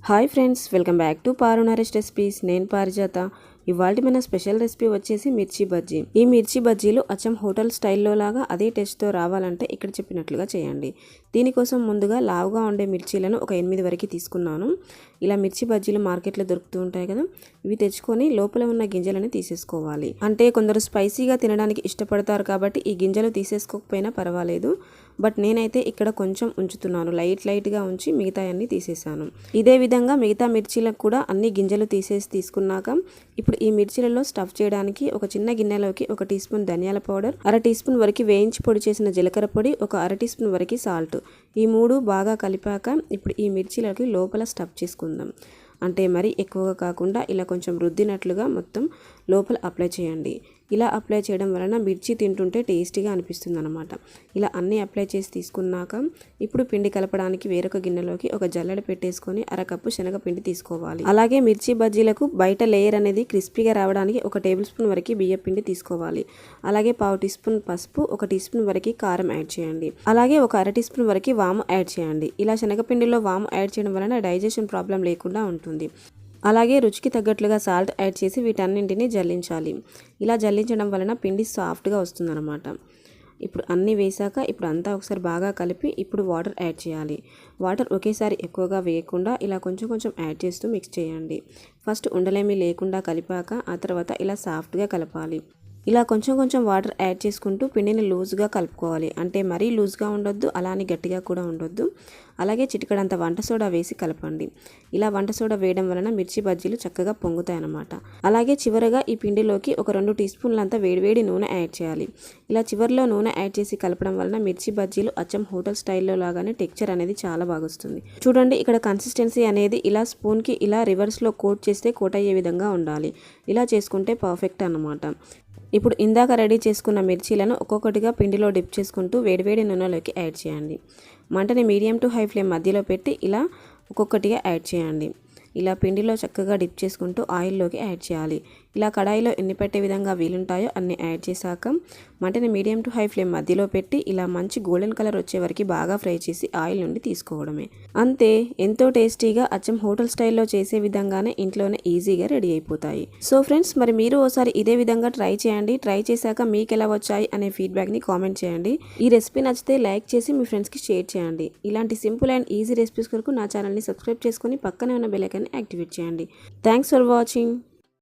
Hi friends, welcome back to Paru Naresh recipes. నేను పారిజాత. ఇవాళ మన స్పెషల్ రెసిపీ వచ్చేసి మిర్చి బజ్జీ. ఈ మిర్చి బజ్జీలు అచ్చం హోటల్ స్టైల్లో లాగా అదే టేస్ట్తో రావాలంటే ఇక్కడ చెప్పినట్లుగా చేయండి. దీనికోసం ముందుగా లావుగా ఉండే మిర్చీలను ఒక 8 వరకు తీసుకున్నాను. ఇలా మిర్చి బజ్జీలు మార్కెట్లో దొరుకుతూ ఉంటాయి కదా, ఇవి తెచ్చుకొని లోపల ఉన్న గింజలని తీసేసుకోవాలి. అంటే కొందరు స్పైసీగా తినడానికి ఇష్టపడతారు కాబట్టి ఈ గింజలు తీసేసుకోకపోయినా పర్వాలేదు. బట్ నేనైతే ఇక్కడ కొంచెం ఉంచుతున్నాను, లైట్గా ఉంచి మిగతా అన్ని తీసేసాను. ఇదే విధంగా మిగతా మిర్చీలకు కూడా అన్ని గింజలు తీసుకున్నాక ఇప్పుడు ఈ మిర్చీలలో స్టఫ్ చేయడానికి ఒక చిన్న గిన్నెలోకి 1 టీ స్పూన్ ధనియాల పౌడర్, 1/2 టీ స్పూన్ వరకు వేయించి పొడి చేసిన జీలకర్ర పొడి, ఒక 1/2 టీ స్పూన్ వరకు సాల్ట్, ఈ 3 బాగా కలిపాక ఇప్పుడు ఈ మిర్చీలకి లోపల స్టఫ్ చేసుకుందాం. అంటే మరి ఎక్కువగా కాకుండా ఇలా కొంచెం రుద్దినట్లుగా మొత్తం లోపల అప్లై చేయండి. ఇలా అప్లై చేయడం వలన మిర్చి తింటుంటే టేస్టీగా అనిపిస్తుంది అనమాట. ఇలా అన్నీ అప్లై చేసి తీసుకున్నాక ఇప్పుడు పిండి కలపడానికి వేరొక గిన్నెలోకి ఒక జల్లెడ పెట్టేసుకొని 1/2 కప్పు శనగపిండి తీసుకోవాలి. అలాగే మిర్చి బజ్జీలకు బయట లేయర్ అనేది క్రిస్పీగా రావడానికి 1 టేబుల్ స్పూన్ వరకు బియ్య పిండి తీసుకోవాలి. అలాగే 1/2 టీ స్పూన్ పసుపు, 1 టీ స్పూన్ వరకు కారం యాడ్ చేయండి. అలాగే ఒక 1/2 టీ స్పూన్ వరకు వాము యాడ్ చేయండి. ఇలా శనగపిండిలో వాము యాడ్ చేయడం వలన డైజెషన్ ప్రాబ్లం లేకుండా ఉంటుంది. అలాగే రుచికి తగ్గట్లుగా సాల్ట్ యాడ్ చేసి వీటన్నింటినీ జల్లించాలి. ఇలా జల్లించడం వలన పిండి సాఫ్ట్గా వస్తుందన్నమాట. ఇప్పుడు అన్నీ వేసాక ఇప్పుడు అంతా ఒకసారి బాగా కలిపి ఇప్పుడు వాటర్ యాడ్ చేయాలి. వాటర్ ఒకేసారి ఎక్కువగా వేయకుండా ఇలా కొంచెం కొంచెం యాడ్ చేస్తూ మిక్స్ చేయండి. ఫస్ట్ ఉండలేమీ లేకుండా కలిపాక ఆ తర్వాత ఇలా సాఫ్ట్గా కలపాలి. ఇలా కొంచెం కొంచెం వాటర్ యాడ్ చేసుకుంటూ పిండిని లూజ్గా కలుపుకోవాలి. అంటే మరీ లూజ్గా ఉండొద్దు, అలానే గట్టిగా కూడా ఉండొద్దు. అలాగే చిటికడంత వంట సోడా వేసి కలపండి. ఇలా వంట సోడా వేయడం వలన మిర్చి బజ్జీలు చక్కగా పొంగుతాయి అన్నమాట. అలాగే చివరగా ఈ పిండిలోకి ఒక 2 టీ స్పూన్లంతా వేడివేడి నూనె యాడ్ చేయాలి. ఇలా చివరిలో నూనె యాడ్ చేసి కలపడం వలన మిర్చి బజ్జీలు అచ్చం హోటల్ స్టైల్లో లాగానే టెక్చర్ అనేది చాలా బాగా వస్తుంది. చూడండి, ఇక్కడ కన్సిస్టెన్సీ అనేది ఇలా స్పూన్కి ఇలా రివర్స్లో కోట్ చేస్తే కోట్ అయ్యే విధంగా ఉండాలి. ఇలా చేసుకుంటే పర్ఫెక్ట్ అన్నమాట. ఇప్పుడు ఇందాక రెడీ చేసుకున్న మిర్చీలను ఒక్కొక్కటిగా పిండిలో డిప్ చేసుకుంటూ వేడివేడి నూనెలోకి యాడ్ చేయండి. మంటని మీడియం టు హై ఫ్లేమ్ మధ్యలో పెట్టి ఇలా ఒక్కొక్కటిగా యాడ్ చేయండి. ఇలా పిండిలో చక్కగా డిప్ చేసుకుంటూ ఆయిల్లోకి యాడ్ చేయాలి. ఇలా కడాయిలో ఎన్ని పెట్టే విధంగా వీలుంటాయో అన్ని యాడ్ చేశాక మంటని మీడియం టు హై ఫ్లేమ్ మధ్యలో పెట్టి ఇలా మంచి గోల్డెన్ కలర్ వచ్చే వరకు బాగా ఫ్రై చేసి ఆయిల్ నుండి తీసుకోవడమే. అంతే, ఎంతో టేస్టీగా అచ్చం హోటల్ స్టైల్లో చేసే విధంగానే ఇంట్లోనే ఈజీగా రెడీ అయిపోతాయి. సో ఫ్రెండ్స్, మరి మీరు ఓసారి ఇదే విధంగా ట్రై చేయండి. ట్రై చేశాక మీకు ఎలా వచ్చాయి అనే ఫీడ్బ్యాక్ని కామెంట్ చేయండి. ఈ రెసిపీ నచ్చితే లైక్ చేసి మీ ఫ్రెండ్స్కి షేర్ చేయండి. ఇలాంటి సింపుల్ అండ్ ఈజీ రెసిపీస్ కొరకు నా ఛానల్ని సబ్స్క్రైబ్ చేసుకొని పక్కనే ఉన్న బెల్ ఐకాన్ని యాక్టివేట్ చేయండి. Thanks for watching.